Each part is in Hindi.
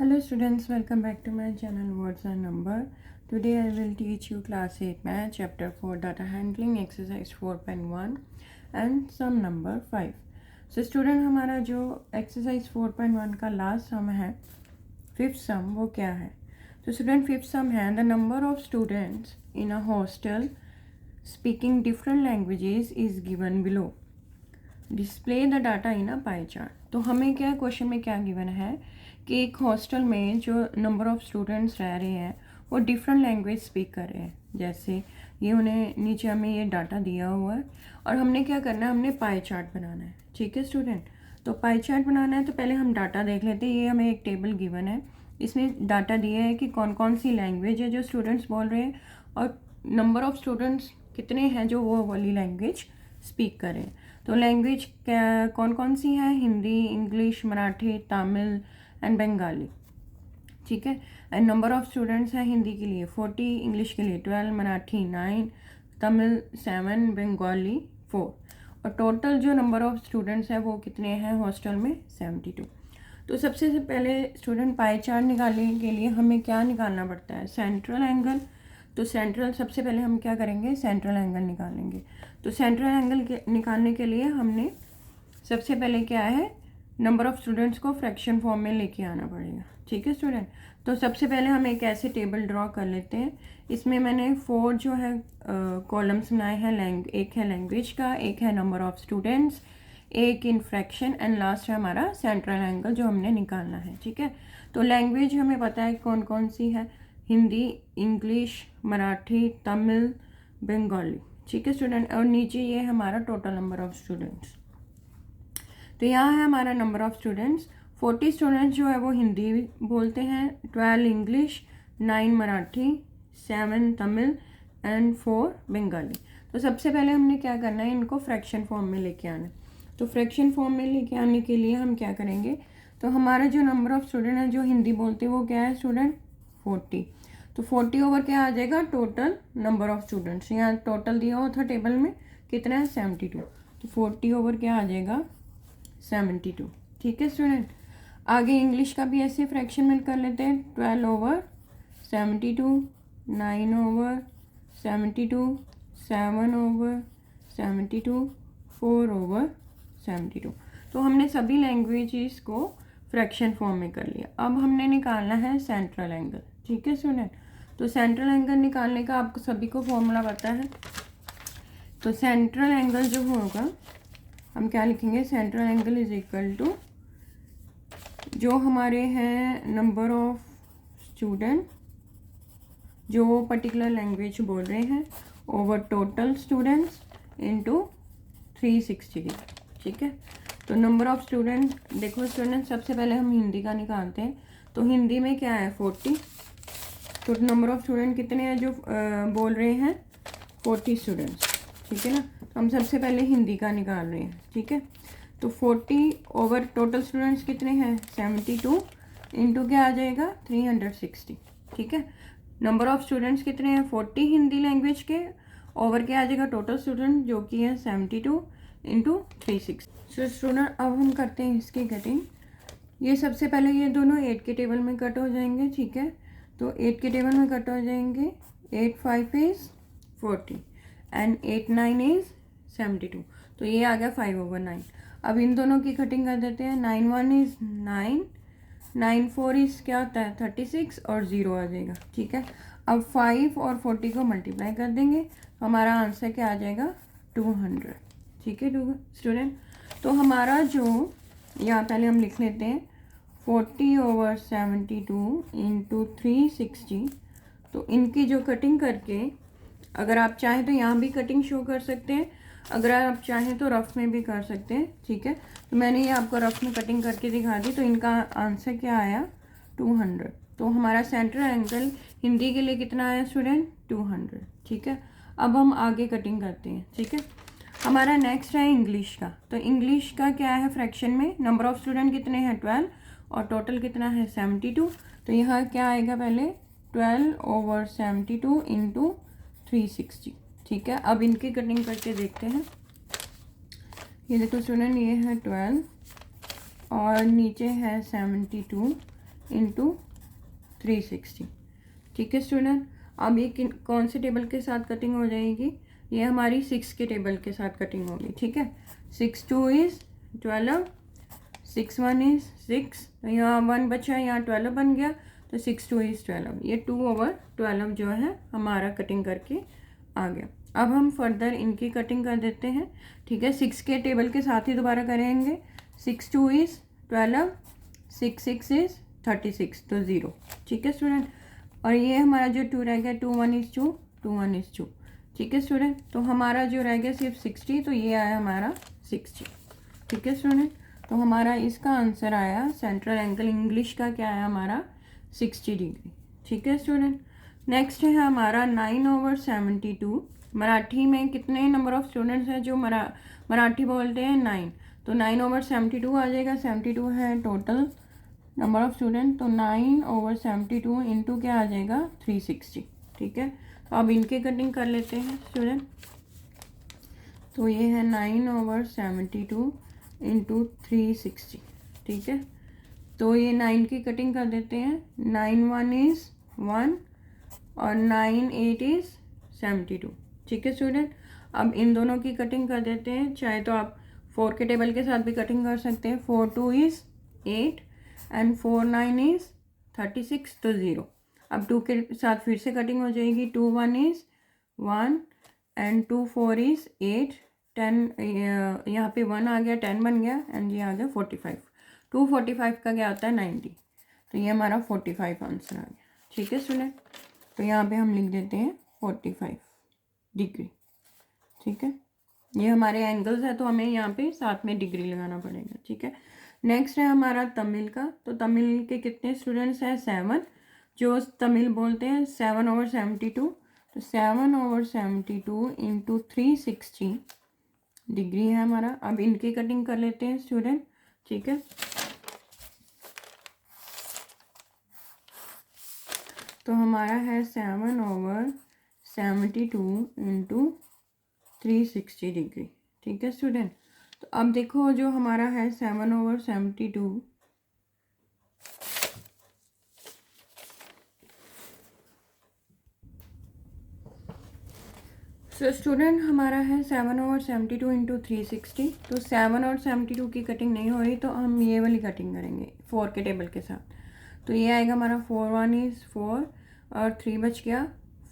Hello students, welcome back to my channel Words and Number. Today I will teach you class 8 math chapter 4 data handling exercise 4.1 and sum number 5. So student हमारा जो exercise 4.1 का last sum है fifth sum वो क्या है? तो student fifth sum है the number of students in a hostel speaking different languages is given below. Display the data in a pie chart. तो हमें क्या क्वेश्चन में क्या गिवन है कि एक हॉस्टल में जो नंबर ऑफ़ स्टूडेंट्स रह रहे हैं वो डिफरेंट लैंग्वेज स्पीक कर रहे हैं। जैसे ये उन्हें नीचे हमें ये डाटा दिया हुआ है और हमने क्या करना है, हमने पाई चार्ट बनाना है। ठीक है स्टूडेंट, तो पाई चार्ट बनाना है तो पहले हम डाटा देख लेते हैं। ये हमें एक टेबल गिवन है, इसमें डाटा दिया है कि कौन कौन सी लैंग्वेज है जो स्टूडेंट्स बोल रहे हैं और नंबर ऑफ़ स्टूडेंट्स कितने हैं जो वो वाली लैंग्वेज स्पीक करें। तो लैंग्वेज क्या कौन कौन सी है? Hindi, English, Marathi, Tamil and Bengali. ठीक है, एंड नंबर ऑफ़ स्टूडेंट्स हैं हिंदी के लिए 40, इंग्लिश के लिए 12, मराठी 9, तमिल 7, बंगाली 4 और टोटल जो नंबर ऑफ़ स्टूडेंट्स हैं वो कितने हैं हॉस्टल में? 72। तो सबसे से पहले स्टूडेंट पाई चार्ट निकालने के लिए हमें क्या निकालना पड़ता है? Central angle. तो सेंट्रल सबसे पहले हम क्या करेंगे? सेंट्रल एंगल निकालेंगे। तो सेंट्रल एंगल निकालने के लिए हमने सबसे पहले क्या है, नंबर ऑफ़ स्टूडेंट्स को फ्रैक्शन फॉर्म में लेके आना पड़ेगा। ठीक है स्टूडेंट, तो सबसे पहले हम एक ऐसे टेबल ड्रॉ कर लेते हैं। इसमें मैंने 4 जो है कॉलम्स बनाए हैं। एक है लैंग्वेज का, एक है नंबर ऑफ़ स्टूडेंट्स, एक इन फ्रैक्शन एंड लास्ट है हमारा सेंट्रल एंगल जो हमने निकालना है। ठीक है, तो लैंग्वेज हमें पता है कौन कौन सी है, हिंदी, इंग्लिश, मराठी, तमिल, बंगाली। ठीक है स्टूडेंट, और नीचे ये हमारा टोटल नंबर ऑफ़ स्टूडेंट्स। तो यहाँ है हमारा नंबर ऑफ़ स्टूडेंट्स। 40 स्टूडेंट्स जो है वो हिंदी बोलते हैं, 12 इंग्लिश, 9 मराठी, 7 तमिल एंड 4 बंगाली। तो सबसे पहले हमने क्या करना है, इनको फ्रैक्शन फॉर्म में लेके आना है। तो फ्रैक्शन फॉर्म में लेके आने के लिए हम क्या करेंगे, तो हमारा जो नंबर ऑफ़ स्टूडेंट है जो हिंदी बोलते हैं वो क्या है स्टूडेंट? 40। तो 40 ओवर क्या आ जाएगा? Total number of students. यहाँ टोटल दिया हुआ था टेबल में, कितना है? 72। तो 40 ओवर क्या आ जाएगा? 72। ठीक है स्टूडेंट, आगे इंग्लिश का भी ऐसे फ्रैक्शन में कर लेते हैं। 12 ओवर 72, 9 ओवर 72, 7 ओवर 72, 4 ओवर 72। तो हमने सभी लैंग्वेजेस को फ्रैक्शन फॉर्म में कर लिया। अब हमने निकालना है सेंट्रल एंगल। ठीक है स्टूडेंट, तो सेंट्रल एंगल निकालने का आपको सभी को फॉर्मूला पता है। तो सेंट्रल एंगल जो होगा हम क्या लिखेंगे? Central angle is equal to जो हमारे हैं नंबर ऑफ स्टूडेंट जो पर्टिकुलर लैंग्वेज बोल रहे हैं over total students into 360 degree. ठीक है, तो नंबर ऑफ स्टूडेंट देखो स्टूडेंट, सबसे पहले हम हिंदी का निकालते हैं। तो हिंदी में क्या है? 40। तो नंबर ऑफ स्टूडेंट कितने हैं जो बोल रहे हैं? 40 स्टूडेंट्स। ठीक है ना, तो हम सबसे पहले हिंदी का निकाल रहे हैं। ठीक है, तो 40 ओवर टोटल स्टूडेंट्स कितने हैं? 72 इंटू क्या आ जाएगा? 360। ठीक है, नंबर ऑफ स्टूडेंट्स कितने हैं? 40 हिंदी लैंग्वेज के, ओवर क्या आ जाएगा? टोटल स्टूडेंट जो कि है 72 इंटू 360। सो स्टूडेंट अब हम करते हैं इसकी कटिंग। ये सबसे पहले ये दोनों 8 के टेबल में कट हो जाएंगे। ठीक है, तो 8 के टेबल में कट हो जाएंगे। 8 5 इज़ 40 एंड 8 9 इज़ 72। तो ये आ गया 5 ओवर 9। अब इन दोनों की कटिंग कर देते हैं। 9 1 इज़ 9, 9 4 इज़ क्या होता है? 36 और 0 आ जाएगा। ठीक है, अब 5 और 40 को मल्टीप्लाई कर देंगे तो हमारा आंसर क्या आ जाएगा? 200। ठीक है स्टूडेंट, तो हमारा जो यहाँ पहले हम लिख लेते हैं 40 ओवर 72 इंटू 360। तो इनकी जो कटिंग करके, अगर आप चाहें तो यहाँ भी कटिंग शो कर सकते हैं, अगर आप चाहें तो रफ में भी कर सकते हैं। ठीक है, तो मैंने ये आपको रफ में कटिंग करके दिखा दी। तो इनका आंसर क्या आया? 200। तो हमारा सेंट्रल एंगल हिंदी के लिए कितना आया स्टूडेंट? 200। ठीक है, अब हम आगे कटिंग करते हैं। ठीक है, हमारा नेक्स्ट है इंग्लिश का। तो इंग्लिश का क्या है फ्रैक्शन में? नंबर ऑफ़ स्टूडेंट कितने हैं? 12 और टोटल कितना है? 72। तो यहाँ क्या आएगा? पहले 12 ओवर 72 इंटू 360। ठीक है, अब इनकी कटिंग करके देखते हैं। ये देखो स्टूडेंट, ये है 12 और नीचे है 72 इंटू 360। ठीक है स्टूडेंट, अब ये कौन से टेबल के साथ कटिंग हो जाएगी? ये हमारी 6 के टेबल के साथ कटिंग होगी। ठीक है, 6 2 इज़ 12, 6 1 इज़ 6, तो यहाँ 1 बचा, यहाँ 12 बन गया, तो 6 2 इज़ 12। ये 2/12 जो है हमारा कटिंग करके आ गया। अब हम फर्दर इनकी कटिंग कर देते हैं। ठीक है, 6 के टेबल के साथ ही दोबारा करेंगे। 6 2 इज़ 12, 6 6 इज़ 36, तो 0। ठीक है स्टूडेंट, और ये हमारा जो 2 रह गया, 2 1 इज़ 2, 2 1 इज़ 2। ठीक है स्टूडेंट, तो हमारा जो रह गया सिर्फ 60, तो ये आया हमारा 60। ठीक है स्टूडेंट, तो हमारा इसका आंसर आया सेंट्रल एंगल इंग्लिश का क्या आया हमारा 60 डिग्री। ठीक है स्टूडेंट, नेक्स्ट है हमारा 9/72। मराठी में कितने नंबर ऑफ स्टूडेंट्स हैं जो मराठी बोलते हैं? 9, तो 9/72 आ जाएगा। 72 है टोटल नंबर ऑफ स्टूडेंट, तो 9/72 इंटू क्या आ जाएगा 360। ठीक है, तो अब इनके कटिंग कर लेते हैं स्टूडेंट। तो ये है 9/72 इंटू 360। ठीक है, तो ये 9 की कटिंग कर देते हैं। 9 1 इज़ 1 और 9 8 इज़ 72। ठीक है स्टूडेंट, अब इन दोनों की कटिंग कर देते हैं। चाहे तो आप 4 के टेबल के साथ भी कटिंग कर सकते हैं। 4 2 इज़ 8 एंड 4 9 इज़ 36, तो 0। अब 2 के साथ फिर से कटिंग हो जाएगी। 2 1 इज़ 1 एंड 2 4 इज़ 8, 10 यहाँ पे 1 आ गया, 10 बन गया, एंड ये आ गया 45। 245 का क्या होता है 90, तो ये हमारा 45 आंसर आ गया। ठीक है स्टूडेंट, तो यहाँ पे हम लिख देते हैं 45 डिग्री। ठीक है, ये हमारे एंगल्स है, तो हमें यहाँ पे साथ में डिग्री लगाना पड़ेगा। ठीक है, नेक्स्ट है हमारा तमिल का। तो तमिल के कितने स्टूडेंट्स हैं? 7। जो तमिल बोलते हैं 7/72, तो 7/72 इंटू 360 डिग्री है हमारा। अब इनकी कटिंग कर लेते हैं स्टूडेंट। ठीक है, तो हमारा है 7/72 इंटू 360 डिग्री। ठीक है स्टूडेंट, तो अब देखो जो हमारा है 7/72, तो स्टूडेंट हमारा है 7/72 इंटू 360। तो 7 और 72 की कटिंग नहीं हो रही, तो हम ये वाली कटिंग करेंगे 4 के टेबल के साथ। तो ये आएगा हमारा 4 1 इज़ 4 और 3 बच गया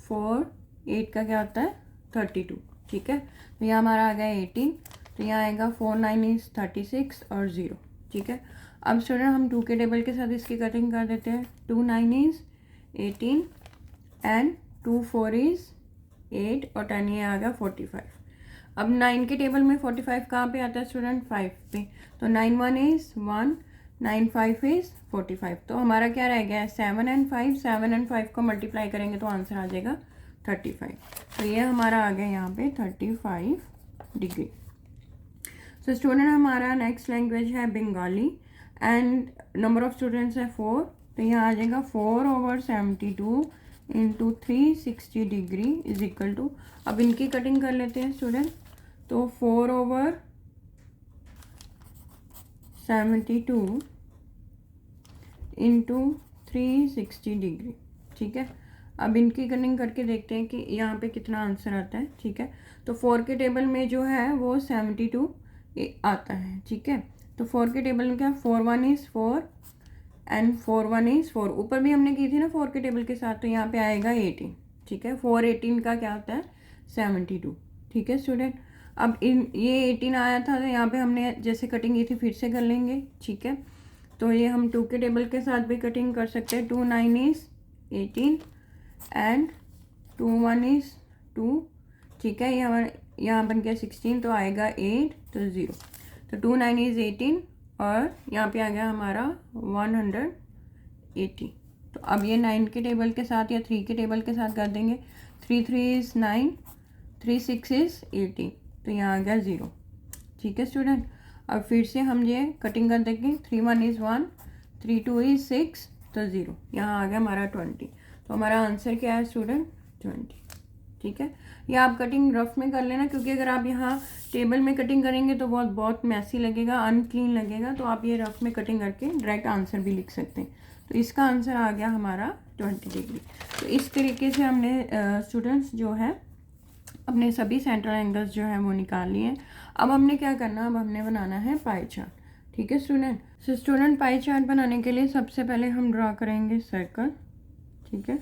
4, 8 का क्या होता है 32। ठीक है, तो यहाँ हमारा आ गया 18, तो यहाँ आएगा 4 9 इज़ 36 और 0। ठीक है, अब स्टूडेंट हम 2 के टेबल के साथ इसकी कटिंग कर देते हैं। 2 9 इज़ 18 एंड 2 4 इज़ 8 और 10, ये आ गया 45। अब 9 के टेबल में 45 कहाँ पे आता है स्टूडेंट? 5 पे, तो 9 1 इज़ 1, 9 5 इज़ 45। तो हमारा क्या रह गया है 7 एंड 5, 7 एंड 5 को मल्टीप्लाई करेंगे तो आंसर आ जाएगा 35। तो ये हमारा आ गया यहाँ पे 35 डिग्री। सो स्टूडेंट हमारा नेक्स्ट लैंग्वेज है Bengali and number of students है 4, तो यहाँ आ जाएगा 4/72 into 360 degree is equal to, अब इनकी कटिंग कर लेते हैं स्टूडेंट। तो 4/72 इंटू 360 डिग्री। ठीक है, अब इनकी कटिंग करके देखते हैं कि यहाँ पे कितना आंसर आता है। ठीक है, तो 4 के टेबल में जो है वो 72 आता है। ठीक है, तो 4 के टेबल में क्या 4 1 इज़ 4 एंड 4 1 इज़ 4, ऊपर भी हमने की थी ना 4 के टेबल के साथ, तो यहाँ पे आएगा 18। ठीक है, 4 18 का क्या होता है 72। ठीक है स्टूडेंट, अब ये 18 आया था, तो यहाँ पे हमने जैसे कटिंग की थी फिर से कर लेंगे। ठीक है, तो ये हम 2 के टेबल के साथ भी कटिंग कर सकते हैं। 2 9 इज़ 18 एंड 2 1 इज़ 2। ठीक है, यहाँ बन गया 16, तो आएगा 8, तो 0। तो 2 9 इज़ 18 और यहाँ पे आ गया हमारा 180। तो अब ये 9 के टेबल के साथ या 3 के टेबल के साथ कर देंगे। 3 3 इज़ 9, 3 6 इज़ 18, तो यहाँ आ गया 0। ठीक है स्टूडेंट, अब फिर से हम ये कटिंग कर देंगे। 3 1 इज़ 1, 3 2 इज़ 6, तो 0, यहाँ आ गया हमारा 20। तो हमारा आंसर क्या है स्टूडेंट 20। ठीक है। या आप कटिंग रफ में कर लेना, क्योंकि अगर आप यहाँ टेबल में कटिंग करेंगे तो बहुत मैसी लगेगा, अनक्लीन लगेगा। तो आप ये रफ में कटिंग करके डायरेक्ट आंसर भी लिख सकते हैं। तो इसका आंसर आ गया हमारा 20 डिग्री। तो इस तरीके से हमने स्टूडेंट्स जो है अपने सभी सेंट्रल एंगल्स जो है वो निकाल लिए हैं। अब हमने क्या करना, अब हमने बनाना है पाई चार्ट। ठीक है student. So student, pie chart बनाने के लिए सबसे पहले हम ड्रा करेंगे सर्कल। ठीक है।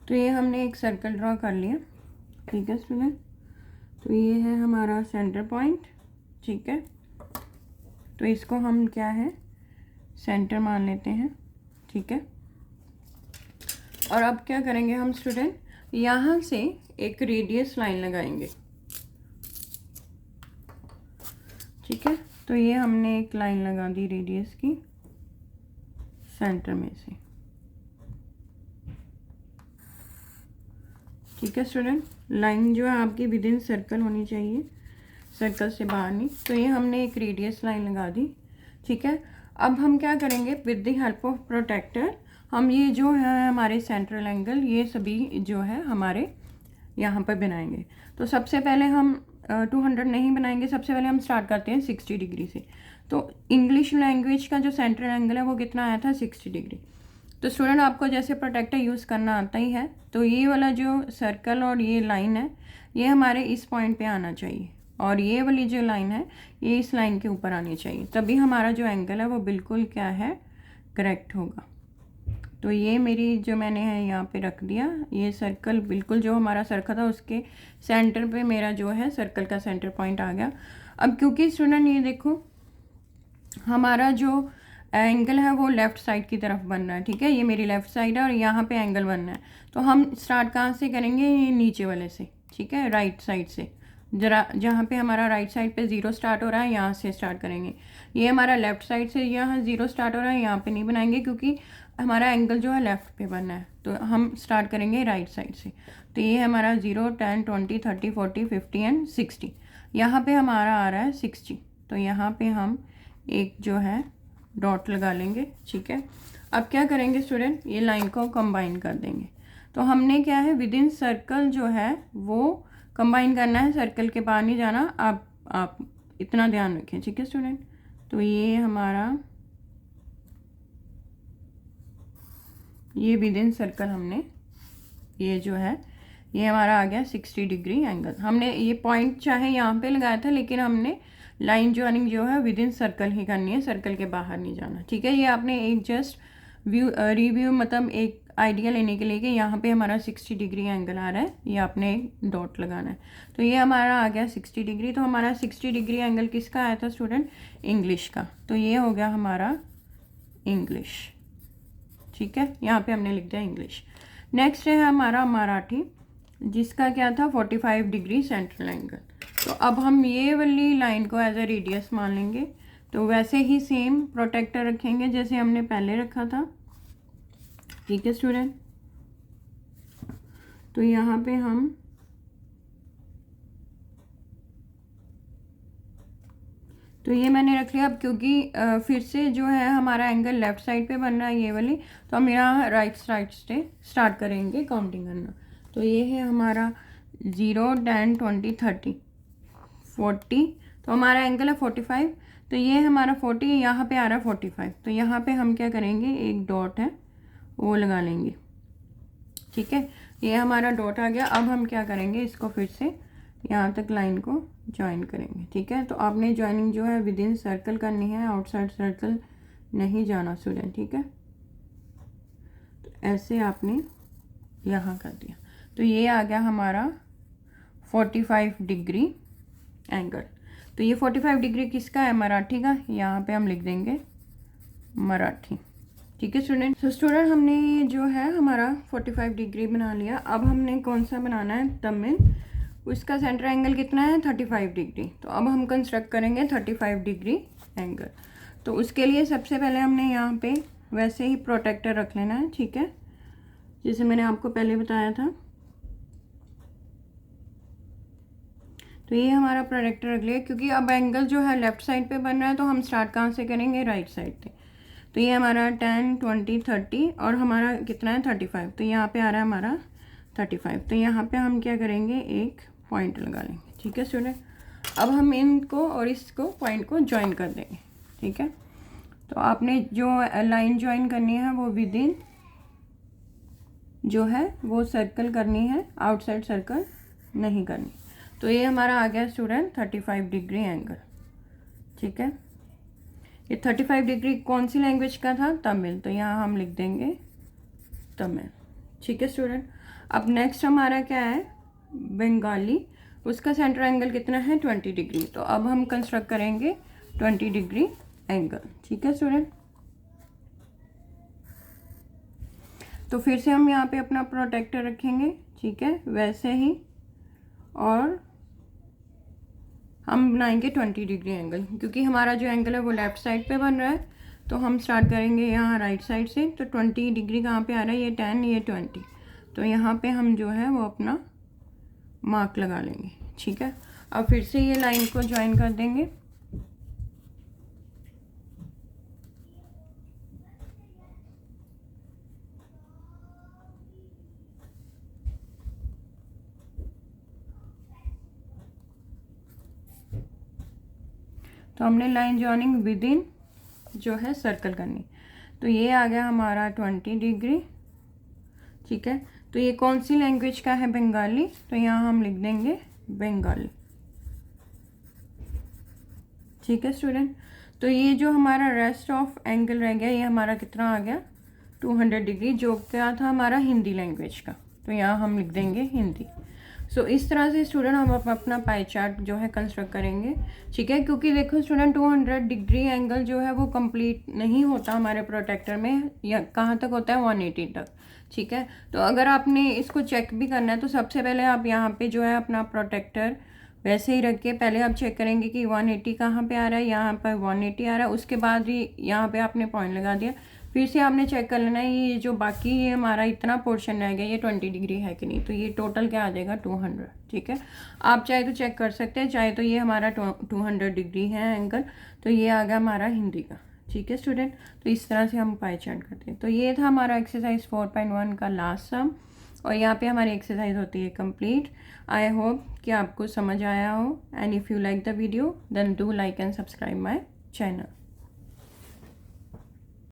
तो ये हमने एक सर्कल ड्रॉ कर लिया। ठीक है स्टूडेंट। तो ये है हमारा सेंटर पॉइंट। ठीक है। तो इसको हम क्या है, सेंटर मान लेते हैं। ठीक है। और अब क्या करेंगे हम स्टूडेंट, यहाँ से एक रेडियस लाइन लगाएंगे। ठीक है। तो ये हमने एक लाइन लगा दी रेडियस की सेंटर में से। ठीक है स्टूडेंट। लाइन जो है आपकी विद इन सर्कल होनी चाहिए, सर्कल से बाहर नहीं। तो ये हमने एक रेडियस लाइन लगा दी। ठीक है। अब हम क्या करेंगे, with the help of protractor हम ये जो है हमारे सेंट्रल एंगल, ये सभी जो है हमारे यहाँ पर बनाएंगे। तो सबसे पहले हम 200 नहीं बनाएंगे, सबसे पहले हम स्टार्ट करते हैं 60 डिग्री से। तो इंग्लिश लैंग्वेज का जो सेंट्रल एंगल है वो कितना आया था, 60 डिग्री। तो स्टूडेंट, आपको जैसे प्रोटेक्टर यूज़ करना आता ही है, तो ये वाला जो सर्कल और ये लाइन है ये हमारे इस पॉइंट पे आना चाहिए, और ये वाली जो लाइन है ये इस लाइन के ऊपर आनी चाहिए, तभी हमारा जो एंगल है वो बिल्कुल क्या है, करेक्ट होगा। तो ये मेरी जो मैंने है यहाँ पे रख दिया, ये सर्कल बिल्कुल जो हमारा सर्कल था उसके सेंटर पे मेरा जो है सर्कल का सेंटर पॉइंट आ गया। अब क्योंकि स्टूडेंट ये देखो हमारा जो एंगल है वो लेफ़्ट साइड की तरफ बन रहा है। ठीक है। ये मेरी लेफ़्ट साइड है और यहाँ पे एंगल बनना है। तो हम स्टार्ट कहाँ से करेंगे, ये नीचे वाले से। ठीक है। राइट साइड से, जरा जहाँ पे हमारा राइट साइड पे 0 स्टार्ट हो रहा है यहाँ से स्टार्ट करेंगे। ये हमारा लेफ़्ट साइड से यहाँ 0 स्टार्ट हो रहा है, यहाँ पे नहीं बनाएंगे क्योंकि हमारा एंगल जो है लेफ़्ट पे बनना है। तो हम स्टार्ट करेंगे राइट साइड से। तो ये हमारा 0, 10, 20, 30, 40, 50 एंड 60। यहाँ पे हमारा आ रहा है 60। तो यहाँ पे हम एक जो है डॉट लगा लेंगे। ठीक है। अब क्या करेंगे स्टूडेंट, ये लाइन को कंबाइन कर देंगे। तो हमने क्या है, विद इन सर्कल जो है वो कंबाइन करना है, सर्कल के बाहर नहीं जाना। आप इतना ध्यान रखें। ठीक है स्टूडेंट। तो ये हमारा ये विद इन सर्कल हमने ये जो है ये हमारा आ गया 60 डिग्री एंगल। हमने ये पॉइंट चाहे यहाँ पे लगाया था, लेकिन हमने लाइन जॉइनिंग जो है विद इन सर्कल ही करनी है, सर्कल के बाहर नहीं जाना। ठीक है। ये आपने एक जस्ट रिव्यू मतलब एक आइडिया लेने के लिए कि यहाँ पे हमारा 60 डिग्री एंगल आ रहा है, ये आपने एक डॉट लगाना है। तो ये हमारा आ गया 60 डिग्री। तो हमारा 60 डिग्री एंगल किसका आया था स्टूडेंट, इंग्लिश का। तो ये हो गया हमारा इंग्लिश। ठीक है। यहाँ पे हमने लिख दिया इंग्लिश। नेक्स्ट है हमारा मराठी, जिसका क्या था 45 डिग्री सेंट्रल एंगल। तो अब हम ये वाली लाइन को एज ए रेडियस मान लेंगे। तो वैसे ही सेम प्रोटेक्टर रखेंगे जैसे हमने पहले रखा था। ठीक है स्टूडेंट। तो यहाँ पे हम तो ये मैंने रख लिया। अब क्योंकि फिर से जो है हमारा एंगल लेफ़्ट साइड पे बन रहा है ये वाली, तो हम यहाँ राइट साइड से स्टार्ट करेंगे काउंटिंग करना। तो ये है हमारा 0, 10, 20, 30, 40। तो हमारा एंगल है 45। तो ये हमारा 40, यहाँ पे आ रहा है 45। तो यहाँ पे हम क्या करेंगे, एक डॉट है वो लगा लेंगे। ठीक है। ये हमारा डॉट आ गया। अब हम क्या करेंगे, इसको फिर से यहाँ तक लाइन को ज्वाइन करेंगे। ठीक है। तो आपने ज्वाइनिंग जो है विद इन सर्कल करनी है, आउटसाइड सर्कल नहीं जाना स्टूडेंट। ठीक है। तो ऐसे आपने यहाँ कर दिया। तो ये आ गया हमारा 45 डिग्री एंगल। तो ये 45 डिग्री किसका है, मराठी का। यहाँ पे हम लिख देंगे मराठी। ठीक है स्टूडेंट। तो स्टूडेंट हमने ये जो है हमारा 45 डिग्री बना लिया। अब हमने कौन सा बनाना है, तमिल। उसका सेंटर एंगल कितना है, 35 डिग्री। तो अब हम कंस्ट्रक्ट करेंगे 35 डिग्री एंगल। तो उसके लिए सबसे पहले हमने यहाँ पे वैसे ही प्रोटेक्टर रख लेना है। ठीक है। जैसे मैंने आपको पहले बताया था। तो ये हमारा प्रोडक्टर रख लिया, क्योंकि अब एंगल जो है लेफ़्ट साइड पे बन रहा है तो हम स्टार्ट कहाँ से करेंगे, राइट साइड से। तो ये हमारा 10, 20, 30 और हमारा कितना है 35, तो यहाँ पे आ रहा है हमारा 35। तो यहाँ पे हम क्या करेंगे, एक पॉइंट लगा लेंगे। ठीक है स्टूडेंट, अब हम इनको और इसको पॉइंट को ज्वाइन कर देंगे। ठीक है, तो आपने जो लाइन ज्वाइन करनी है वो विद इन जो है वो सर्कल करनी है, आउटसाइड सर्कल नहीं करनी। तो ये हमारा आ गया स्टूडेंट 35 डिग्री एंगल। ठीक है, ये 35 डिग्री कौन सी लैंग्वेज का था, तमिल, तो यहाँ हम लिख देंगे तमिल। ठीक है स्टूडेंट, अब नेक्स्ट हमारा क्या है, बंगाली, उसका सेंटर एंगल कितना है 20 डिग्री। तो अब हम कंस्ट्रक्ट करेंगे 20 डिग्री एंगल। ठीक है स्टूडेंट, तो फिर से हम यहाँ पे अपना प्रोटेक्टर रखेंगे। ठीक है, वैसे ही, और हम बनाएंगे 20 डिग्री एंगल, क्योंकि हमारा जो एंगल है वो लेफ़्ट साइड पे बन रहा है। तो हम स्टार्ट करेंगे यहाँ राइट साइड से। तो 20 डिग्री कहाँ पे आ रहा है, ये 10, ये 20। तो यहाँ पे हम जो है वो अपना मार्क लगा लेंगे। ठीक है, अब फिर से ये लाइन को ज्वाइन कर देंगे। तो हमने लाइन जॉइनिंग विद इन जो है सर्कल करनी। तो ये आ गया हमारा 20 डिग्री। ठीक है, तो ये कौन सी लैंग्वेज का है, बंगाली, तो यहाँ हम लिख देंगे बंगाली। ठीक है स्टूडेंट, तो ये जो हमारा रेस्ट ऑफ एंगल रह गया, ये हमारा कितना आ गया 200 डिग्री, जो क्या था हमारा हिंदी लैंग्वेज का। तो यहाँ हम लिख देंगे हिंदी। सो इस तरह से स्टूडेंट हम अपना पाई चार्ट जो है कंस्ट्रक्ट करेंगे। ठीक है, क्योंकि देखो स्टूडेंट 200 डिग्री एंगल जो है वो कंप्लीट नहीं होता हमारे प्रोटेक्टर में, या कहाँ तक होता है 180 तक। ठीक है, तो अगर आपने इसको चेक भी करना है तो सबसे पहले आप यहाँ पे जो है अपना प्रोटेक्टर वैसे ही रख के पहले आप चेक करेंगे कि 180 कहाँ पे आ रहा है, यहाँ पर 180 आ रहा है, उसके बाद ही यहाँ पे आपने पॉइंट लगा दिया। फिर से आपने चेक कर लेना है ये जो बाकी ये हमारा इतना पोर्शन रह गया ये 20 डिग्री है कि नहीं। तो ये टोटल क्या आ जाएगा 200। ठीक है, आप चाहे तो चेक कर सकते हैं, चाहे तो ये हमारा 200 डिग्री है एंगल। तो ये आ गया हमारा हिंदी का। ठीक है स्टूडेंट, तो इस तरह से हम पाई चार्ट करते हैं। तो ये था हमारा एक्सरसाइज 4.1 का लास्ट सम, और यहाँ पे हमारी एक्सरसाइज होती है कंप्लीट। आई होप कि आपको समझ आया हो, and if you like the video then do like and subscribe my channel.